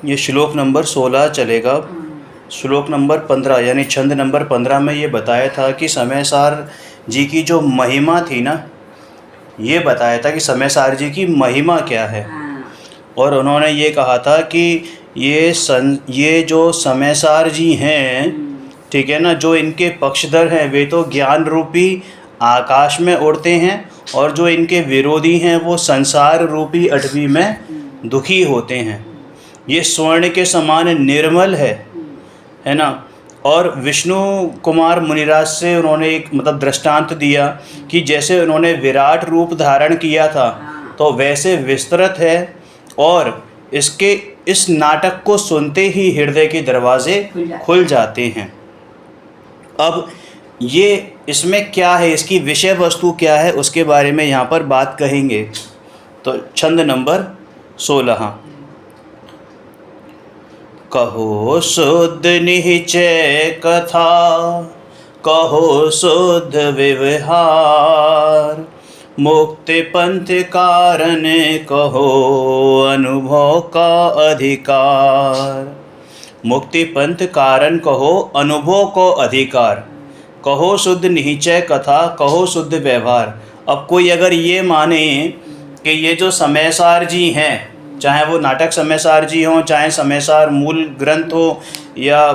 ये श्लोक नंबर 16 चलेगा। श्लोक नंबर 15 यानी छंद नंबर 15 में ये बताया था कि समयसार जी की जो महिमा थी ना, ये बताया था कि समयसार जी की महिमा क्या है। और उन्होंने ये कहा था कि ये जो समयसार जी हैं, ठीक है ना, जो इनके पक्षधर हैं वे तो ज्ञान रूपी आकाश में उड़ते हैं, और जो इनके विरोधी हैं वो संसार रूपी अटवी में दुखी होते हैं। ये स्वर्ण के समान निर्मल है ना। और विष्णु कुमार मुनिराज से उन्होंने एक मतलब दृष्टांत दिया कि जैसे उन्होंने विराट रूप धारण किया था तो वैसे विस्तृत है, और इसके इस नाटक को सुनते ही हृदय के दरवाजे खुल जाते हैं। अब ये इसमें क्या है, इसकी विषय वस्तु क्या है, उसके बारे में यहाँ पर बात कहेंगे। तो छंद नंबर 16। कहो शुद्ध निश्चय कथा, कहो शुद्ध व्यवहार, मुक्ति पंथ कारण कहो अनुभव का अधिकार। मुक्ति पंथ कारण कहो अनुभव को अधिकार, कहो शुद्ध निश्चय कथा, कहो शुद्ध व्यवहार। अब कोई अगर ये माने कि ये जो समयसार जी हैं, चाहे वो नाटक समयसार जी हों, चाहे समयसार मूल ग्रंथ हो, या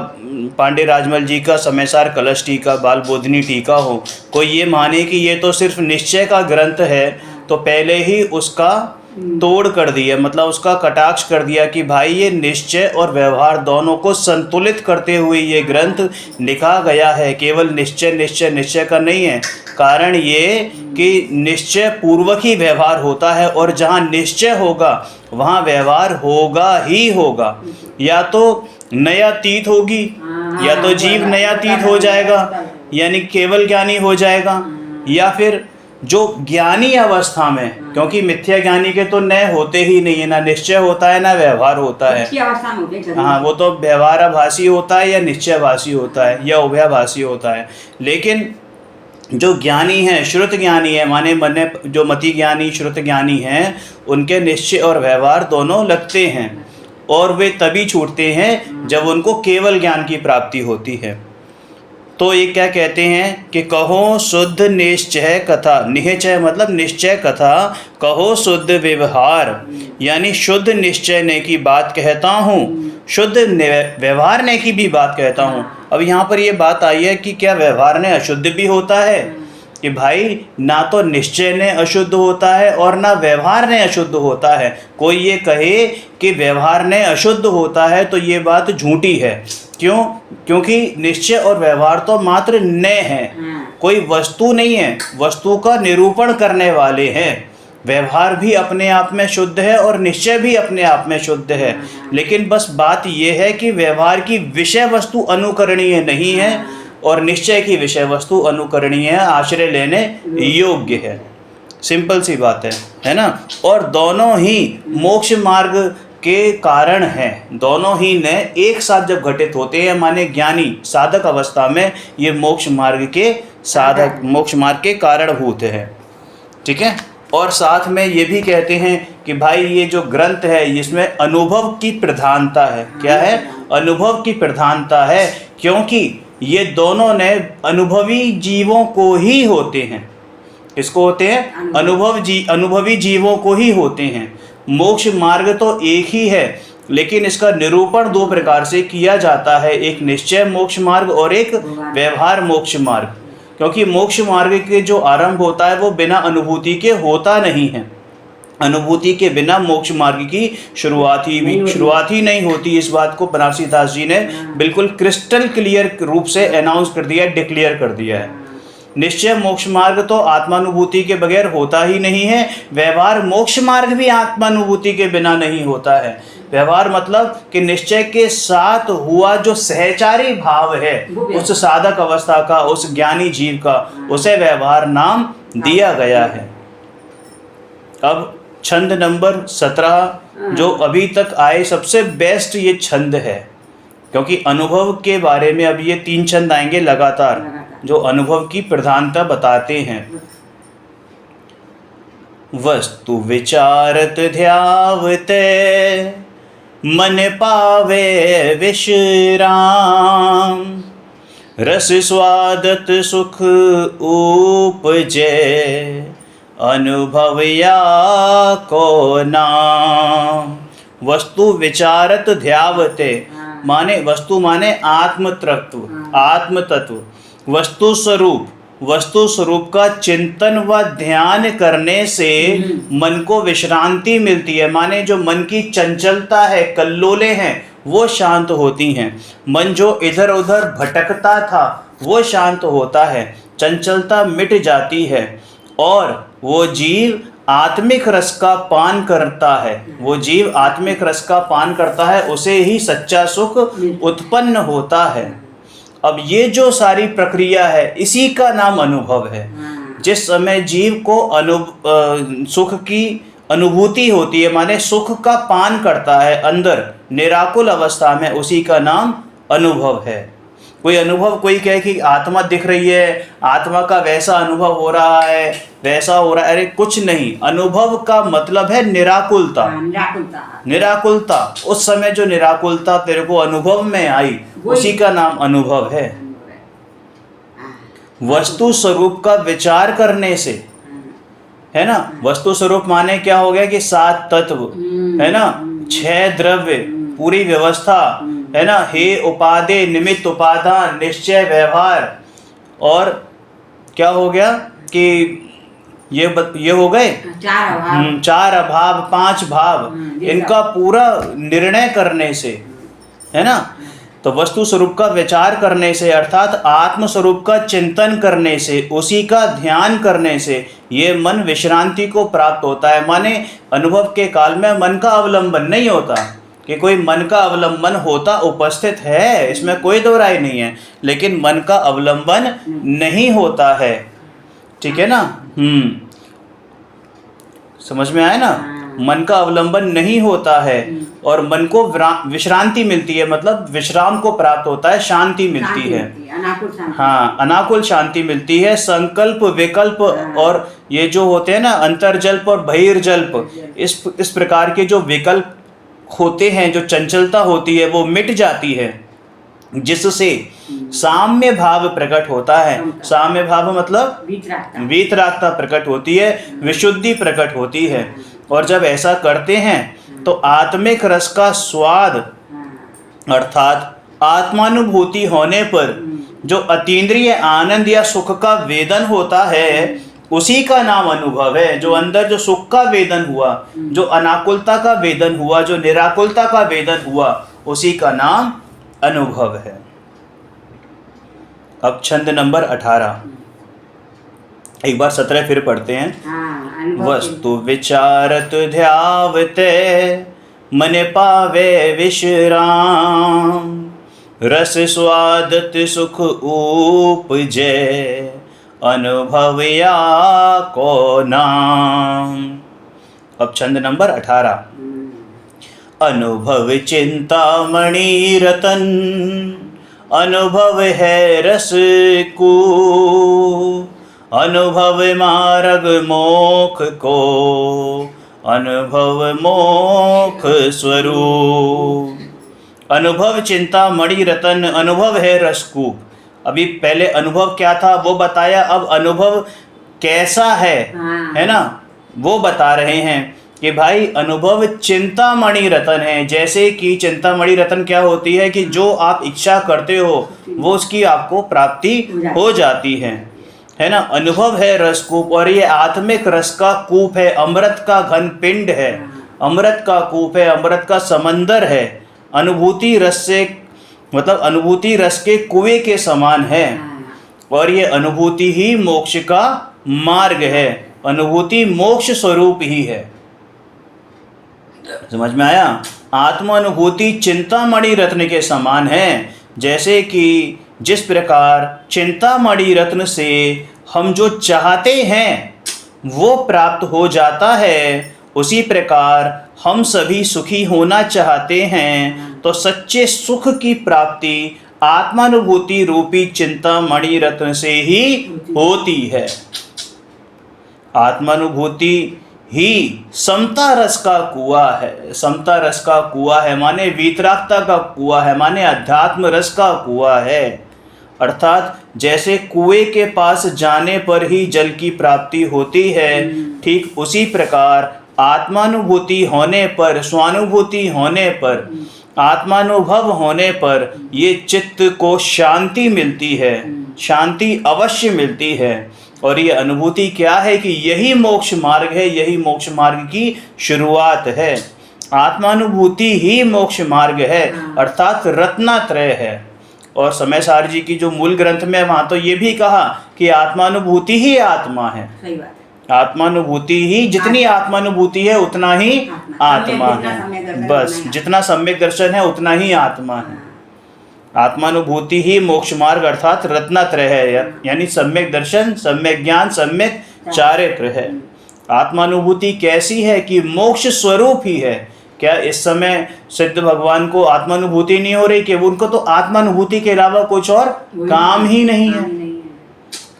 पांडे राजमल जी का समयसार कलश टीका, बाल बोधिनी टीका हो, कोई ये माने कि ये तो सिर्फ निश्चय का ग्रंथ है, तो पहले ही उसका तोड़ कर दिया, मतलब उसका कटाक्ष कर दिया कि भाई ये निश्चय और व्यवहार दोनों को संतुलित करते हुए ये ग्रंथ लिखा गया है। केवल निश्चय निश्चय निश्चय का नहीं है। कारण ये कि निश्चय पूर्वक ही व्यवहार होता है, और जहाँ निश्चय होगा वहाँ व्यवहार होगा ही होगा। या तो नयातीत होगी, या तो जीव नयातीत हो जाएगा यानी केवल ज्ञानी हो जाएगा, या फिर जो ज्ञानी अवस्था में, क्योंकि मिथ्या ज्ञानी के तो नए होते ही नहीं है, ना निश्चय होता है ना व्यवहार होता है। हाँ, वो तो व्यवहाराभासी होता है या निश्चयभासी होता है या उभयाभासी होता है। लेकिन जो ज्ञानी हैं, श्रुत ज्ञानी है, माने मने जो मति ज्ञानी श्रुत ज्ञानी हैं, उनके निश्चय और व्यवहार दोनों लगते हैं, और वे तभी छूटते हैं जब उनको केवल ज्ञान की प्राप्ति होती है। तो ये क्या कहते हैं कि कहो शुद्ध निश्चय कथा, निश्चय मतलब निश्चय कथा, कहो शुद्ध व्यवहार, यानी शुद्ध निश्चय ने की बात कहता हूँ, शुद्ध व्यवहार ने की भी बात कहता हूँ। अब यहाँ पर ये बात आई है कि क्या व्यवहार ने अशुद्ध भी होता है, कि भाई ना तो निश्चय ने अशुद्ध होता है और ना व्यवहार ने अशुद्ध होता है। कोई ये कहे कि व्यवहार ने अशुद्ध होता है तो ये बात झूठी है। क्यों? क्योंकि निश्चय और व्यवहार तो मात्र नए हैं, कोई वस्तु नहीं है, वस्तु का निरूपण करने वाले हैं। व्यवहार भी अपने आप में शुद्ध है और निश्चय भी अपने आप में शुद्ध है, लेकिन बस बात यह है कि व्यवहार की विषय वस्तु अनुकरणीय नहीं है और निश्चय की विषय वस्तु अनुकरणीय है, आश्रय लेने योग्य है। सिंपल सी बात है ना। और दोनों ही मोक्ष मार्ग के कारण हैं, दोनों ही ने एक साथ जब घटित होते हैं, माने ज्ञानी साधक अवस्था में ये मोक्ष मार्ग के साधक, मोक्ष मार्ग के कारणभूत है। ठीक है। और साथ में ये भी कहते हैं कि भाई ये जो ग्रंथ है इसमें अनुभव की प्रधानता है। क्या है? अनुभव की प्रधानता है, क्योंकि ये दोनों ने अनुभवी जीवों को ही होते हैं। किसको होते हैं? अनुभवी जीवों को ही होते हैं। मोक्ष मार्ग तो एक ही है, लेकिन इसका निरूपण दो प्रकार से किया जाता है, एक निश्चय मोक्ष मार्ग और एक व्यवहार मोक्ष मार्ग। क्योंकि मोक्ष मार्ग के जो आरंभ होता है वो बिना अनुभूति के होता नहीं है। अनुभूति के बिना मोक्ष मार्ग की शुरुआत ही नहीं होती। इस बात को बनारसी दास जी ने बिल्कुल क्रिस्टल क्लियर रूप से अनाउंस कर दिया, डिक्लेयर कर दिया है। निश्चय मोक्ष मार्ग तो आत्मानुभूति के बगैर होता ही नहीं है। व्यवहार मोक्ष मार्ग भी आत्मानुभूति के बिना नहीं होता है। व्यवहार मतलब कि निश्चय के साथ हुआ जो सहचारी भाव है उस साधक अवस्था का, उस ज्ञानी जीव का, उसे व्यवहार नाम दिया गया है। अब छंद नंबर 17 जो अभी तक आए सबसे बेस्ट ये छंद है, क्योंकि अनुभव के बारे में अब ये 3 छंद आएंगे लगातार जो अनुभव की प्रधानता बताते हैं। वस्तु विचारत ध्यावते मन पावे विश्राम। रस स्वादत सुख उपजे, अनुभव या को नाम। वस्तु विचारत ध्यावते, माने वस्तु माने आत्म तत्व, वस्तु स्वरूप। वस्तु स्वरूप का चिंतन व ध्यान करने से मन को विश्रांति मिलती है, माने जो मन की चंचलता है, कल्लोलें हैं, वो शांत होती हैं। मन जो इधर उधर भटकता था वो शांत होता है, चंचलता मिट जाती है और वो जीव आत्मिक रस का पान करता है। वो जीव आत्मिक रस का पान करता है, उसे ही सच्चा सुख उत्पन्न होता है। अब ये जो सारी प्रक्रिया है इसी का नाम अनुभव है। जिस समय जीव को सुख की अनुभूति होती है, माने सुख का पान करता है अंदर निराकुल अवस्था में, उसी का नाम अनुभव है। कोई अनुभव, कोई कहे कि आत्मा दिख रही है, आत्मा का वैसा अनुभव हो रहा है, वैसा हो रहा है, अरे कुछ नहीं। अनुभव का मतलब है निराकुलता। निराकुलता उस समय जो निराकुलता तेरे को अनुभव में आई, उसी का नाम अनुभव है। वस्तु स्वरूप का विचार करने से, है ना, वस्तु स्वरूप माने क्या हो गया कि 7 तत्व, है ना, 6 द्रव्य, पूरी व्यवस्था, है ना, हे उपादेय निमित्त उपादान निश्चय व्यवहार, और क्या हो गया कि ये हो गए 4 अभाव 5 भाव, इनका पूरा निर्णय करने से, है ना। तो वस्तु स्वरूप का विचार करने से, अर्थात आत्म स्वरूप का चिंतन करने से, उसी का ध्यान करने से ये मन विश्रांति को प्राप्त होता है। माने अनुभव के काल में मन का अवलंबन नहीं होता, कि कोई मन का अवलंबन होता, उपस्थित है, इसमें कोई दो राय नहीं है, लेकिन मन का अवलंबन नहीं होता है। ठीक है ना। समझ में आया ना। मन का अवलंबन नहीं होता है और मन को विश्रांति मिलती है, मतलब विश्राम को प्राप्त होता है, शांति मिलती है। हाँ, अनाकुल शांति मिलती है। संकल्प विकल्प और ये जो होते हैं ना अंतर्जल्प और बहिर्जल्प, इस प्रकार के जो विकल्प होते हैं, जो चंचलता होती है, वो मिट जाती है, जिससे साम्य भाव प्रकट होता है। साम्य भाव मतलब वीतरागता प्रकट होती है, विशुद्धि प्रकट होती है। और जब ऐसा करते हैं तो आत्मिक रस का स्वाद, अर्थात आत्मानुभूति होने पर जो अतीन्द्रिय आनंद या सुख का वेदन होता है, उसी का नाम अनुभव है। जो अंदर जो सुख का वेदन हुआ, जो अनाकुलता का वेदन हुआ, जो निराकुलता का वेदन हुआ, उसी का नाम अनुभव है। अब छंद नंबर 18, एक बार 17 फिर पढ़ते हैं। वस्तु विचारत ध्यावते, मन पावे विश्राम। रस स्वादत सुख उपजे, अनुभव या को नाम। अब छंद नंबर 18। अनुभव चिंतामणि रतन, अनुभव है रस को। अनुभव मार्ग मोक्ष को, अनुभव मोक्ष स्वरूप। अनुभव चिंतामणि रतन, अनुभव है रसकूप। अभी पहले अनुभव क्या था वो बताया, अब अनुभव कैसा है ना, वो बता रहे हैं कि भाई अनुभव चिंतामणि रतन है। जैसे कि चिंतामणि रतन क्या होती है कि जो आप इच्छा करते हो वो उसकी आपको प्राप्ति हो जाती है ना। अनुभव है रसकूप, और ये आत्मिक रस का कूप है, अमृत का घन पिंड है, अमृत का कूप है, अमृत का समंदर है। अनुभूति रस से मतलब अनुभूति रस के कुएं के समान है, और ये अनुभूति ही मोक्ष का मार्ग है। अनुभूति मोक्ष स्वरूप ही है। समझ में आया। आत्मानुभूति चिंतामणि रत्न के समान है। जैसे कि जिस प्रकार चिंतामणि रत्न से हम जो चाहते हैं वो प्राप्त हो जाता है, उसी प्रकार हम सभी सुखी होना चाहते हैं तो सच्चे सुख की प्राप्ति आत्मानुभूति रूपी चिंतामणि रत्न से ही होती है। आत्मानुभूति ही समता रस का कुआं है। समता रस का कुआं है माने वीतरागता का कुआं है, माने अध्यात्म रस का कुआं है। अर्थात जैसे कुएं के पास जाने पर ही जल की प्राप्ति होती है, ठीक उसी प्रकार आत्मानुभूति होने पर, स्वानुभूति होने पर, आत्मानुभव होने पर ये चित्त को शांति मिलती है, शांति अवश्य मिलती है। और ये अनुभूति क्या है कि यही मोक्ष मार्ग है, यही मोक्ष मार्ग की शुरुआत है। आत्मानुभूति ही मोक्ष मार्ग है, अर्थात रत्नात्रय है। और समय सार जी की जो मूल ग्रंथ में वहाँ तो ये भी कहा कि आत्मानुभूति ही आत्मा है। सही बात है। आत्मानुभूति ही, जितनी आत्मानुभूति है उतना ही आत्मा है। बस जितना सम्यक दर्शन है उतना ही आत्मा है। आत्मानुभूति ही मोक्ष मार्ग अर्थात रत्नात्रय है, यानी सम्यक दर्शन, सम्यक ज्ञान, सम्यक चारित्र है। आत्मानुभूति कैसी है कि मोक्ष स्वरूप ही है। क्या इस समय सिद्ध भगवान को आत्मानुभूति नहीं हो रही कि उनको तो आत्मानुभूति के अलावा कुछ और काम ही नहीं है।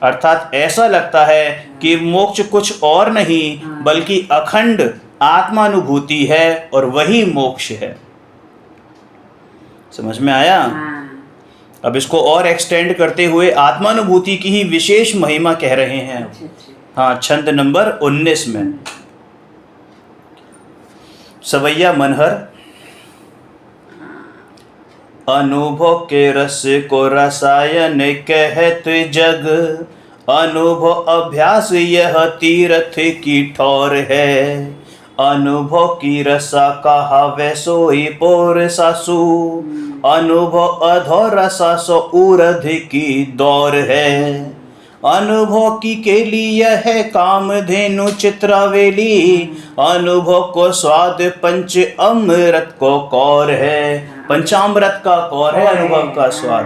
अर्थात ऐसा लगता है कि मोक्ष कुछ और नहीं बल्कि अखंड आत्मानुभूति है और वही मोक्ष है। समझ में आया? अब इसको और एक्सटेंड करते हुए आत्मानुभूति की ही विशेष महिमा कह रहे हैं। हाँ, छंद नंबर 19 में सवैया मनहर। अनुभव के रस को रसायन कहत जग, अनुभव अभ्यास यह तीर्थ की ठौर है। अनुभव की रसा कहावे सोई पोर सासु, अनुभव अधो रसा सो ऊर्ध्व की दौर है। अनुभव की केली यह है कामधेनु चित्रावेली, अनुभव को स्वाद पंच अमृत को कौर है। पंचामृत का कौर है अनुभव का स्वाद।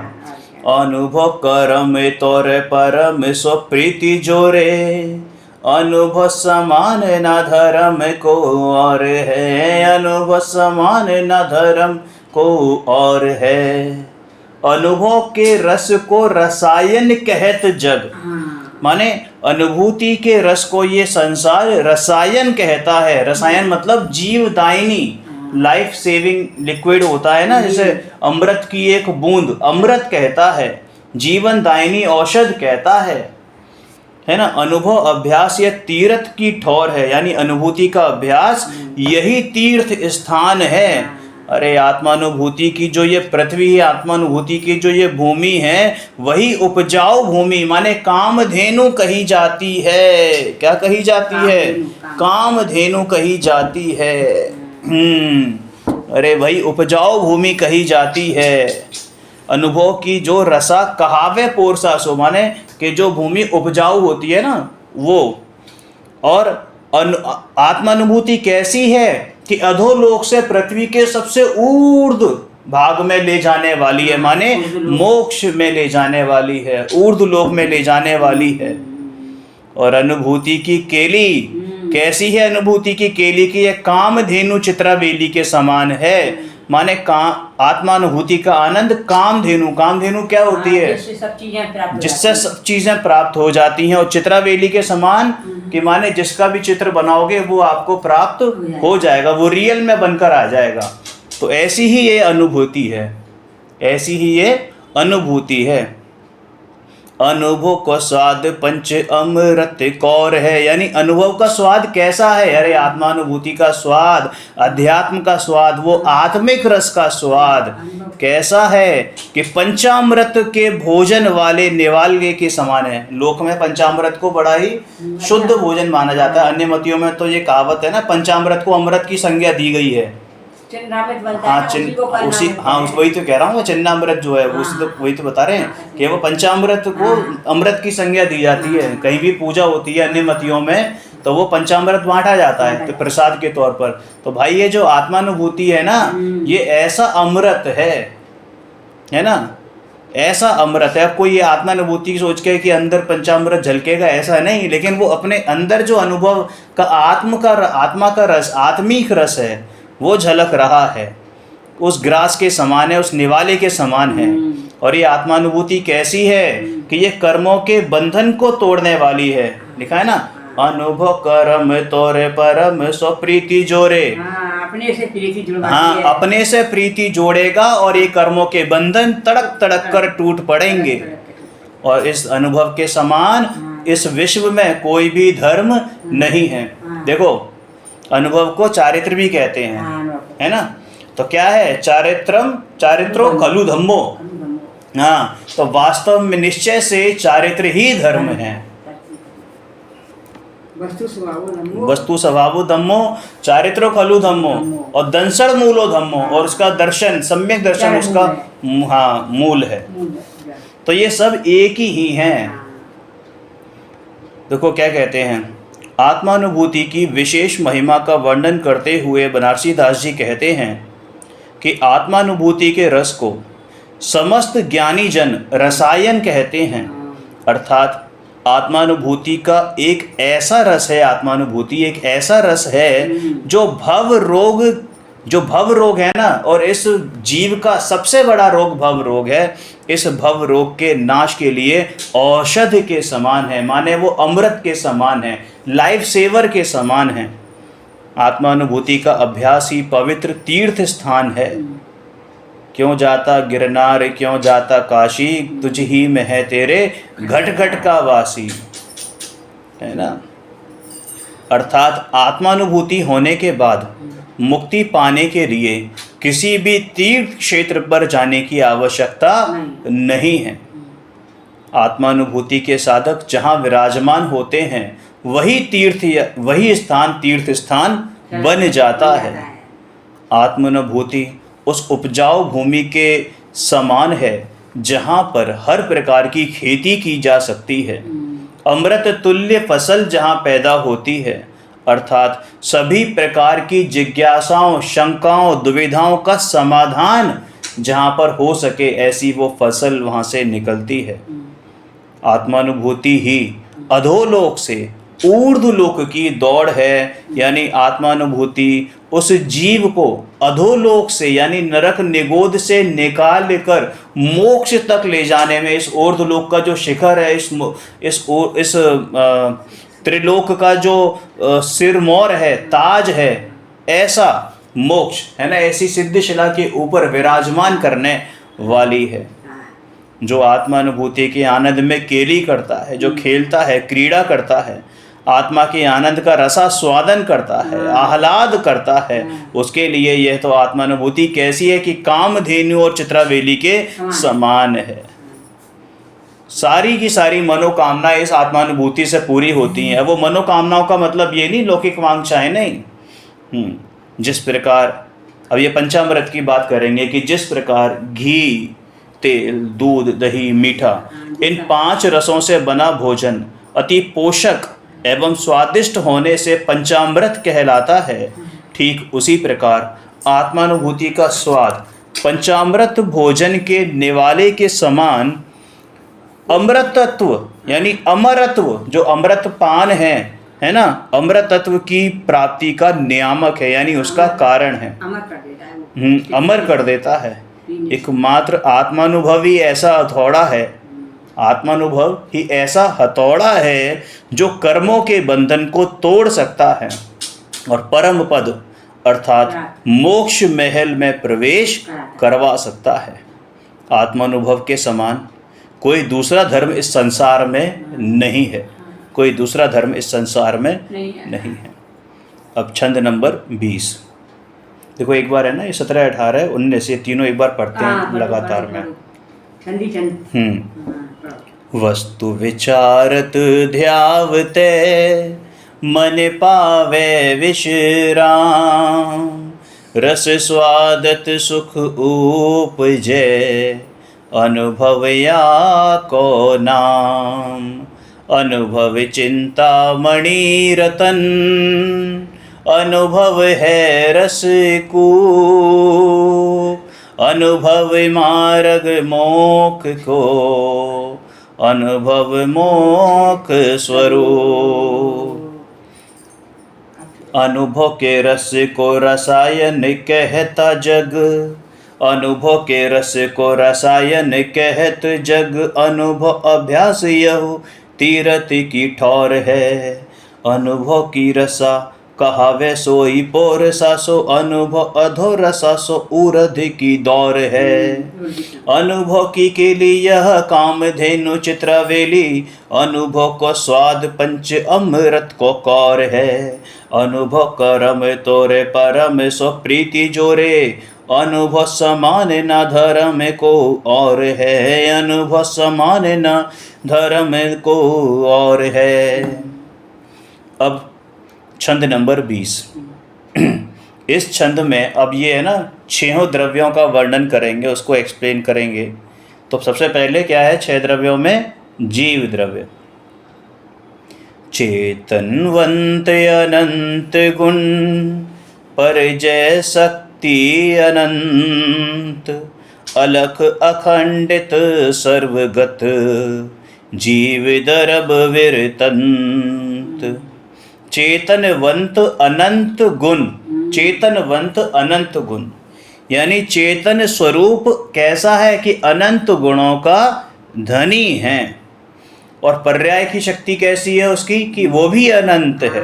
अनुभव करम तोरे परम सो प्रीति जोरे, अनुभव समान न धर्म को और है। अनुभव समान न धर्म को और है। अनुभव के रस को रसायन कहत जग, माने अनुभूति के रस को ये संसार रसायन कहता है। रसायन मतलब जीवदायिनी, लाइफ सेविंग लिक्विड होता है ना, जैसे अमृत की एक बूंद अमृत कहता है, जीवन दायिनी औषध कहता है ना। अनुभव अभ्यास यह तीर्थ की ठौर है, यानी अनुभूति का अभ्यास यही तीर्थ स्थान है। अरे आत्मानुभूति की जो ये पृथ्वी है, आत्मानुभूति की जो ये भूमि है, वही उपजाऊ भूमि माने कामधेनु कही जाती है। क्या कही जाती है? कामधेनु कही जाती है। अरे भाई उपजाऊ भूमि कही जाती है। अनुभव की जो रसा कहावे पोरसासो, माने कि जो भूमि उपजाऊ होती है ना वो। और आत्मानुभूति कैसी है कि अधोलोक से पृथ्वी के सबसे ऊर्ध्व भाग में ले जाने वाली है, माने मोक्ष में ले जाने वाली है, ऊर्ध्व लोक में ले जाने वाली है। और अनुभूति की केली कैसी है? अनुभूति की केली की यह कामधेनु चित्रावेली के समान है, माने आत्मानुभूति का आनंद कामधेनु। कामधेनु क्या होती है? जिससे सब चीजें प्राप्त हो जाती हैं। और चित्रावेली के समान कि माने जिसका भी चित्र बनाओगे वो आपको प्राप्त हो जाएगा, वो रियल में बनकर आ जाएगा। तो ऐसी ही ये अनुभूति है, ऐसी ही ये अनुभूति है। अनुभव को स्वाद पंच अमृत कौर है, यानी अनुभव का स्वाद कैसा है? अरे आत्मानुभूति का स्वाद, अध्यात्म का स्वाद, वो आत्मिक रस का स्वाद कैसा है कि पंचामृत के भोजन वाले निवाले के समान है। लोक में पंचामृत को बड़ा ही शुद्ध भोजन माना जाता है। अन्य मतियों में तो ये कहावत है ना, पंचामृत को अमृत की संज्ञा दी गई है। वही तो कह रहा हूँ, चिन्नामृत जो है वो वही तो बता रहे हैं कि वो पंचामृत को अमृत की संज्ञा दी जाती है। कहीं भी पूजा होती है अन्य मतियों में तो वो पंचामृत बांटा जाता है तो प्रसाद के तौर पर। तो भाई ये जो आत्मानुभूति है ना, ये ऐसा अमृत है ना, ऐसा अमृत है। अब कोई ये आत्मानुभूति सोच के कि अंदर पंचामृत झलकेगा, ऐसा नहीं, लेकिन वो अपने अंदर जो अनुभव का आत्मा का रस, आत्मिक रस है वो झलक रहा है, उस ग्रास के समान है, उस निवाले के समान है। और ये आत्मानुभूति कैसी है कि ये कर्मों के बंधन को तोड़ने वाली है। लिखा है ना, अनुभव करम तोरे परम सो प्रीति जोरे। अपने से प्रीति जुड़वाती हाँ, है। अपने से प्रीति जोड़ेगा और ये कर्मों के बंधन तड़क तड़क कर टूट पड़ेंगे। और इस अनुभव के समान इस विश्व में कोई भी धर्म नहीं है। देखो, अनुभव को चारित्र भी कहते हैं, है ना। तो क्या है चारित्रो खलु धम्मो। हाँ, तो वास्तव में निश्चय से चारित्र ही धर्म है। वस्तु स्वभावो धम्मो चारित्रो खलु धम्मो और दंसण मूलो धम्मो, और उसका दर्शन सम्यक दर्शन उसका हाँ मूल है। तो ये सब एक ही हैं। देखो क्या कहते हैं, आत्मानुभूति की विशेष महिमा का वर्णन करते हुए बनारसी दास जी कहते हैं कि आत्मानुभूति के रस को समस्त ज्ञानी जन रसायन कहते हैं। अर्थात आत्मानुभूति का एक ऐसा रस है, आत्मानुभूति एक ऐसा रस है जो भव रोग है ना, और इस जीव का सबसे बड़ा रोग भव रोग है। इस भव रोग के नाश के लिए औषधि के समान है, माने वो अमृत के समान है, लाइफ सेवर के समान है। आत्मानुभूति का अभ्यास ही पवित्र तीर्थ स्थान है। क्यों जाता गिरनार क्यों जाता काशी, तुझ ही में है तेरे घट घट का वासी, है ना। अर्थात आत्मानुभूति होने के बाद मुक्ति पाने के लिए किसी भी तीर्थ क्षेत्र पर जाने की आवश्यकता नहीं है। आत्मानुभूति के साधक जहाँ विराजमान होते हैं वही स्थान तीर्थ स्थान बन जाता है। आत्मानुभूति उस उपजाऊ भूमि के समान है जहाँ पर हर प्रकार की खेती की जा सकती है। अमृत तुल्य फसल जहाँ पैदा होती है, अर्थात सभी प्रकार की जिज्ञासाओं शंकाओं दुविधाओं का समाधान जहाँ पर हो सके, ऐसी वो फसल वहाँ से निकलती है। आत्मानुभूति ही अधोलोक से ऊर्ध्वलोक की दौड़ है, यानी आत्मानुभूति उस जीव को अधोलोक से यानी नरक निगोद से निकाल कर मोक्ष तक ले जाने में, इस ऊर्ध्वलोक का जो शिखर है, इस त्रिलोक का जो सिरमौर है, ताज है, ऐसा मोक्ष है ना, ऐसी सिद्धिशिला के ऊपर विराजमान करने वाली है। जो आत्मानुभूति के आनंद में केली करता है, जो खेलता है, क्रीड़ा करता है, आत्मा के आनंद का रसा स्वादन करता है, आह्लाद करता है, उसके लिए यह तो आत्मानुभूति कैसी है कि कामधेनु और चित्रावेली के समान है। सारी की सारी मनोकामनाएं इस आत्मानुभूति से पूरी होती हैं। वो मनोकामनाओं का मतलब ये नहीं लौकिक वांछाएं नहीं। जिस प्रकार अब ये पंचामृत की बात करेंगे कि जिस प्रकार घी, तेल, दूध, दही, मीठा, इन 5 रसों से बना भोजन अति पोषक एवं स्वादिष्ट होने से पंचामृत कहलाता है, ठीक उसी प्रकार आत्मानुभूति का स्वाद पंचामृत भोजन के निवाले के समान अमृतत्व यानी अमरत्व, जो अमृत पान है ना, अमृतत्व की प्राप्ति का नियामक है, यानी उसका कारण है, अमर कर देता है। एकमात्र आत्मानुभव ही ऐसा हथौड़ा है, आत्मानुभव ही ऐसा हथौड़ा है जो कर्मों के बंधन को तोड़ सकता है और परम पद अर्थात मोक्ष महल में प्रवेश करवा सकता है। आत्मानुभव के समान कोई दूसरा धर्म इस संसार में नहीं है, कोई दूसरा धर्म इस संसार में नहीं है। अब छंद नंबर 20 देखो, एक बार है ना, ये 17, 18, 19 ये तीनों एक बार पढ़ते हैं लगातार में। वस्तु विचारत ध्यावते मन पावे विश्राम, रस स्वादत सुख उपजे अनुभवया को नाम। अनुभव चिंता मणि रतन, अनुभव है रस को, अनुभव मार्ग मोक्ष को, अनुभव मोक्ष स्वरूप। अनुभव के रस को रसायन कहता जग, अनुभव के रस को रसायन कहत जग। अनुभव अभ्यास यहु तीरथ की ठौर है, अनुभव की रसा कहावे सोई पोरसा, सो अनुभव अधो रसा सो ऊर्ध्व की दौर है। अनुभव की केली यह कामधेनु चित्रवेली, अनुभव को स्वाद पंच अमृत को कौर है। अनुभव करम तोरे परम सो प्रीति जोरे, अनुभव समान न धर्म को और है। अनुभव समान न धर्म को और है। अब छंद नंबर 20। इस छंद में अब ये है ना 6 द्रव्यों का वर्णन करेंगे, उसको एक्सप्लेन करेंगे। तो सबसे पहले क्या है 6 द्रव्यों में? जीव द्रव्य। चेतनवंत अनंत गुण, परिजय शक्ति अनंत, अलख अखंडित सर्वगत, जीव दरब विरतंत। चेतनवंत अनंत गुण, चेतनवंत अनंत गुण यानी चेतन स्वरूप कैसा है कि अनंत गुणों का धनी है। और पर्याय की शक्ति कैसी है उसकी कि वो भी अनंत है।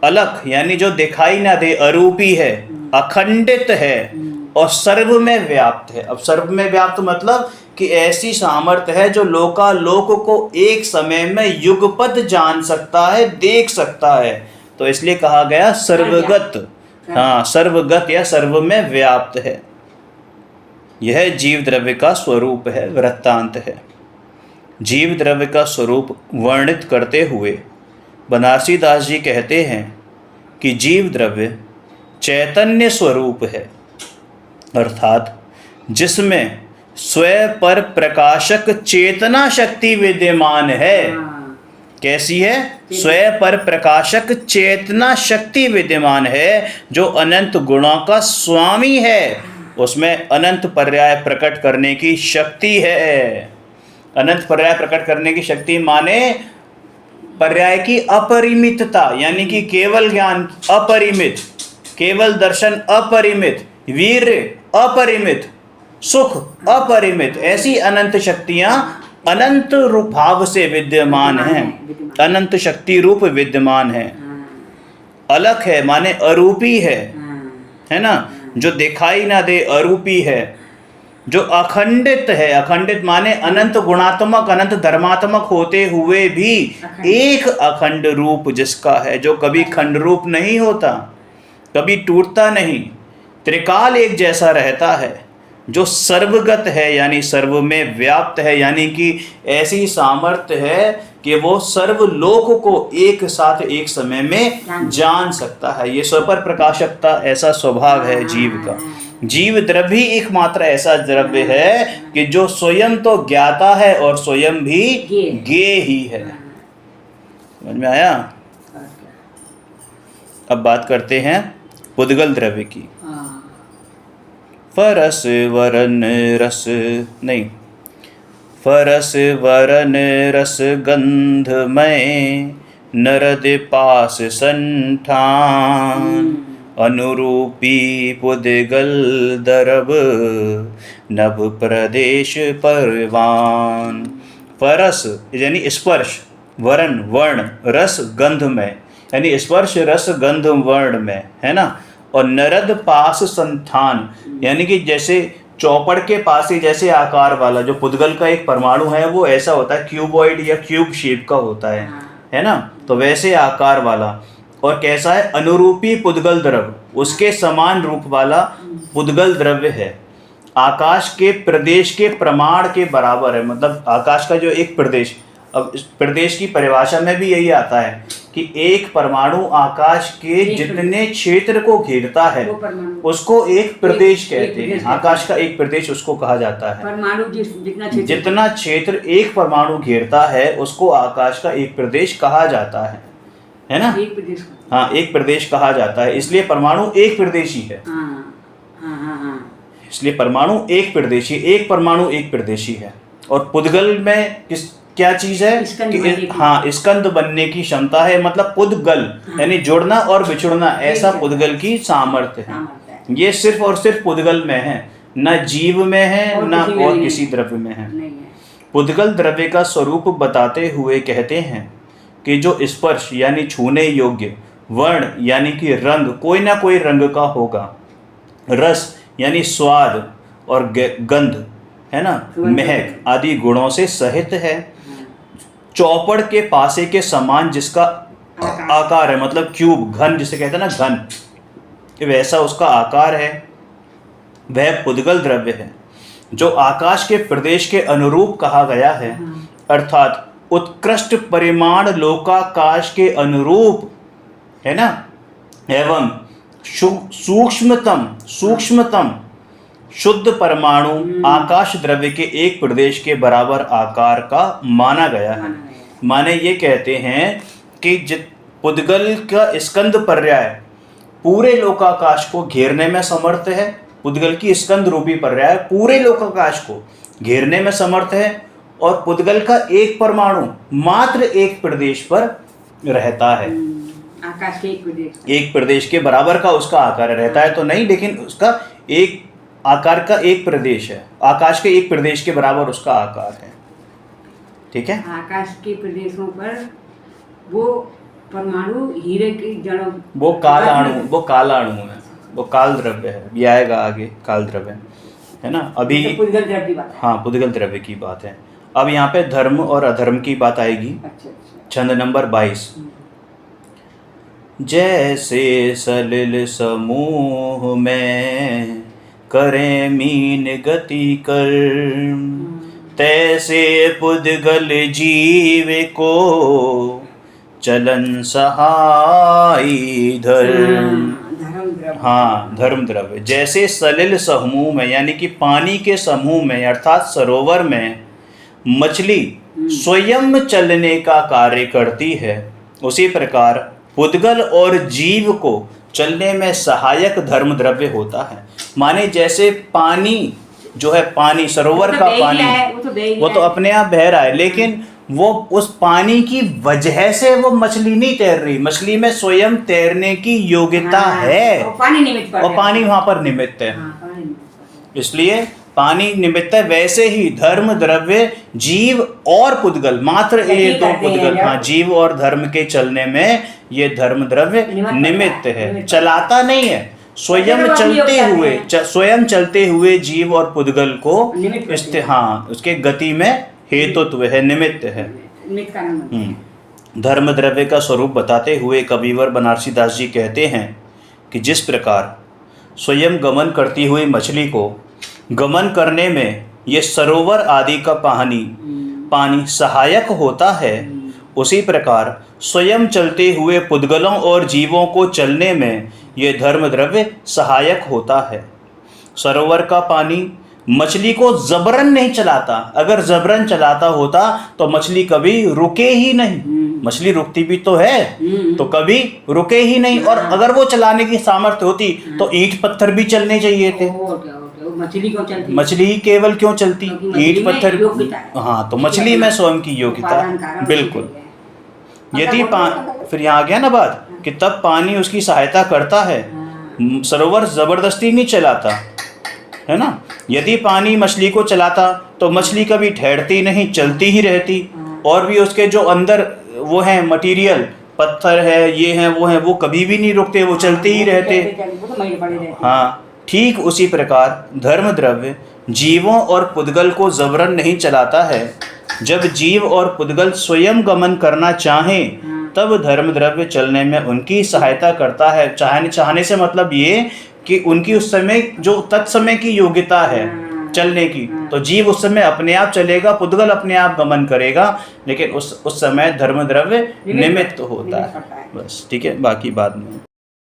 अलख यानी जो दिखाई ना दे, अरूपी है, अखंडित है और सर्व में व्याप्त है। अब सर्व में व्याप्त मतलब कि ऐसी सामर्थ्य है जो लोकालोक को एक समय में युगपद जान सकता है, देख सकता है। तो इसलिए कहा गया सर्वगत। हाँ, सर्वगत या सर्व में व्याप्त है। यह जीव द्रव्य का स्वरूप है, वृत्तांत है। जीव द्रव्य का स्वरूप वर्णित करते हुए बनारसी दास जी कहते हैं कि जीव द्रव्य चैतन्य स्वरूप है, अर्थात जिसमें स्वयं पर प्रकाशक चेतना शक्ति विद्यमान है। कैसी है? स्वयं पर प्रकाशक चेतना शक्ति विद्यमान है, जो अनंत गुणों का स्वामी है। उसमें अनंत पर्याय प्रकट करने की शक्ति है। अनंत पर्याय प्रकट करने की शक्ति माने पर्याय की अपरिमितता, यानी कि केवल ज्ञान अपरिमित, केवल दर्शन अपरिमित, वीर्य अपरिमित, सुख अपरिमित, ऐसी अनंत शक्तियां अनंत रूप भाव से विद्यमान हैं, अनंत शक्ति रूप विद्यमान है। अलख है माने अरूपी है ना, जो दिखाई ना दे, अरूपी है। जो अखंडित है, अखंडित माने अनंत गुणात्मक, अनंत धर्मात्मक होते हुए भी एक अखंड रूप जिसका है, जो कभी खंड रूप नहीं होता, कभी टूटता नहीं, त्रिकाल एक जैसा रहता है, जो सर्वगत है यानी सर्व में व्याप्त है, यानी कि ऐसी सामर्थ्य है कि वो सर्वलोक को एक साथ एक समय में जान सकता है। ये स्वपर प्रकाशकता, ऐसा स्वभाव है जीव का। जीव द्रव्य ही एकमात्र ऐसा द्रव्य है कि जो स्वयं तो ज्ञाता है और स्वयं भी ज्ञेय ही है। समझ में आया? अब बात करते हैं पुद्गल द्रव्य की। फरस वरन रस नहीं, फरस वरन रस गंधमय, नरद पास संठान, अनुरूपी पुद्गल दरब, नभ प्रदेश परवान। फरस यानी स्पर्श, वरण वर्ण, रस गंध में यानी स्पर्श रस गंध वर्ण में, है ना। और नरद पास संस्थान यानी कि जैसे चौपड़ के पास ही जैसे आकार वाला, जो पुद्गल का एक परमाणु है वो ऐसा होता है, क्यूबॉइड या क्यूब शेप का होता है ना, तो वैसे आकार वाला। और कैसा है? अनुरूपी पुद्गल द्रव्य, उसके समान रूप वाला पुद्गल द्रव्य है। आकाश के प्रदेश के प्रमाण के बराबर है, मतलब आकाश का जो एक प्रदेश, अब इस प्रदेश की परिभाषा में भी यही आता है कि एक परमाणु आकाश के जितने क्षेत्र को घेरता है उसको एक प्रदेश कहते हैं। आकाश का एक प्रदेश उसको कहा जाता है। परमाणु जितना क्षेत्र एक परमाणु घेरता है उसको आकाश का एक प्रदेश कहा जाता है ना। एक प्रदेश, हाँ, एक प्रदेश कहा जाता है, इसलिए परमाणु एक प्रदेशी है। इसलिए परमाणु एक प्रदेशी, एक परमाणु एक प्रदेशी है। और पुद्गल में क्या चीज है कि हाँ, स्कंद बनने की क्षमता है, मतलब पुद्गल यानी जुड़ना और बिछुड़ना, ऐसा पुद्गल की सामर्थ्य है। ये सिर्फ और सिर्फ पुद्गल में है, न जीव में है न और किसी द्रव्य में है। पुद्गल द्रव्य का स्वरूप बताते हुए कहते हैं कि जो स्पर्श यानी छूने योग्य, वर्ण यानी कि रंग, कोई ना कोई रंग का होगा, रस यानी स्वाद और गंध, है ना, महक आदि गुणों से सहित है। चौपड़ के पासे के समान जिसका आकार है, मतलब क्यूब, घन जिसे कहते हैं ना, घन, वैसा उसका आकार है, वह पुद्गल द्रव्य है जो आकाश के प्रदेश के अनुरूप कहा गया है, अर्थात उत्कृष्ट परिमाण लोकाकाश के अनुरूप, है ना, एवं सूक्ष्मतम शुद्ध परमाणु आकाश द्रव्य के एक प्रदेश के बराबर आकार का माना गया है। माने ये कहते हैं कि पुद्गल का स्कंद पर्याय पूरे लोकाकाश को घेरने में समर्थ है। पुद्गल की स्कंद रूपी पर्याय पूरे लोकाकाश को घेरने में समर्थ है, और पुद्गल का एक परमाणु मात्र एक प्रदेश पर रहता है। आकाश के एक प्रदेश के बराबर का उसका आकार रहता है तो नहीं, लेकिन उसका एक आकार का एक प्रदेश है, आकाश के एक प्रदेश के बराबर उसका आकार है। ठीक है, आकाश के प्रदेशों पर वो परमाणु हीरे की जड़ों, वो काल अणु है, वो काल द्रव्य है, ये आएगा आगे, काल द्रव्य है ना। अभी तो पुद्गल द्रव्य की बात है। हाँ, पुद्गल द्रव्य की बात है। अब यहाँ पे धर्म और अधर्म की बात आएगी। अच्छा। छंद नंबर 22। जैसे सलिल समूह में करे मीन गति कर, तैसे पुद्गल जीव को चलन सहाई धर्म। हाँ, धर्म द्रव्य। जैसे सलिल समूह में यानी कि पानी के समूह में अर्थात सरोवर में मछली स्वयं चलने का कार्य करती है, उसी प्रकार पुद्गल और जीव को चलने में सहायक धर्म द्रव्य होता है। माने जैसे पानी जो है, पानी सरोवर का पानी वो तो अपने आप बह रहा है, लेकिन वो उस पानी की वजह से वो मछली नहीं तैर रही, मछली में स्वयं तैरने की योग्यता है, और पानी वहां पर निमित्त है। इसलिए पानी निमित्त है। वैसे ही धर्म द्रव्य जीव और पुद्गल, मात्र एक दो पुद्गल, हाँ, जीव और धर्म के चलने में ये धर्म द्रव्य निमित्त है, चलाता नहीं है। स्वयं चलते हुए जीव और पुद्गल को हाँ, उसके गति में हेतुत्व है, निमित्त है। धर्म द्रव्य का स्वरूप बताते हुए कविवर बनारसी दास जी कहते हैं कि जिस प्रकार स्वयं गमन करती हुई मछली को गमन करने में ये सरोवर आदि का पानी सहायक होता है, उसी प्रकार स्वयं चलते हुए पुद्गलों और जीवों को चलने में ये धर्म द्रव्य सहायक होता है। सरोवर का पानी मछली को जबरन नहीं चलाता। अगर जबरन चलाता होता तो मछली कभी रुके ही नहीं। मछली रुकती भी तो है, तो कभी रुके ही नहीं। और अगर वो चलाने की सामर्थ्य होती तो ईंट पत्थर भी चलने चाहिए थे। मछली क्यों चलती? मछली ही केवल क्यों चलती? ईंट पत्थर, हाँ, तो मछली में स्वयं की योग्यता, बिल्कुल। यदि फिर यहाँ आ गया ना बात कि तब पानी उसकी सहायता करता है, सरोवर जबरदस्ती नहीं चलाता, है ना। यदि पानी मछली को चलाता तो मछली कभी ठहरती नहीं, चलती ही रहती। और भी उसके जो अंदर वो है मटेरियल, पत्थर है, ये है, वो कभी भी नहीं रुकते, वो चलते ही रहते। हाँ, ठीक उसी प्रकार धर्म द्रव्य जीवों और पुद्गल को जबरन नहीं चलाता है। जब जीव और पुद्गल स्वयं गमन करना चाहें तब धर्म द्रव्य चलने में उनकी सहायता करता है। चाहने से मतलब ये कि उनकी उस समय जो तत्समय की योग्यता है चलने की, तो जीव उस समय अपने आप चलेगा, पुद्गल अपने आप गमन करेगा, लेकिन उस समय धर्म द्रव्य निमित्त होता है। बस, ठीक है, बाकी बाद में।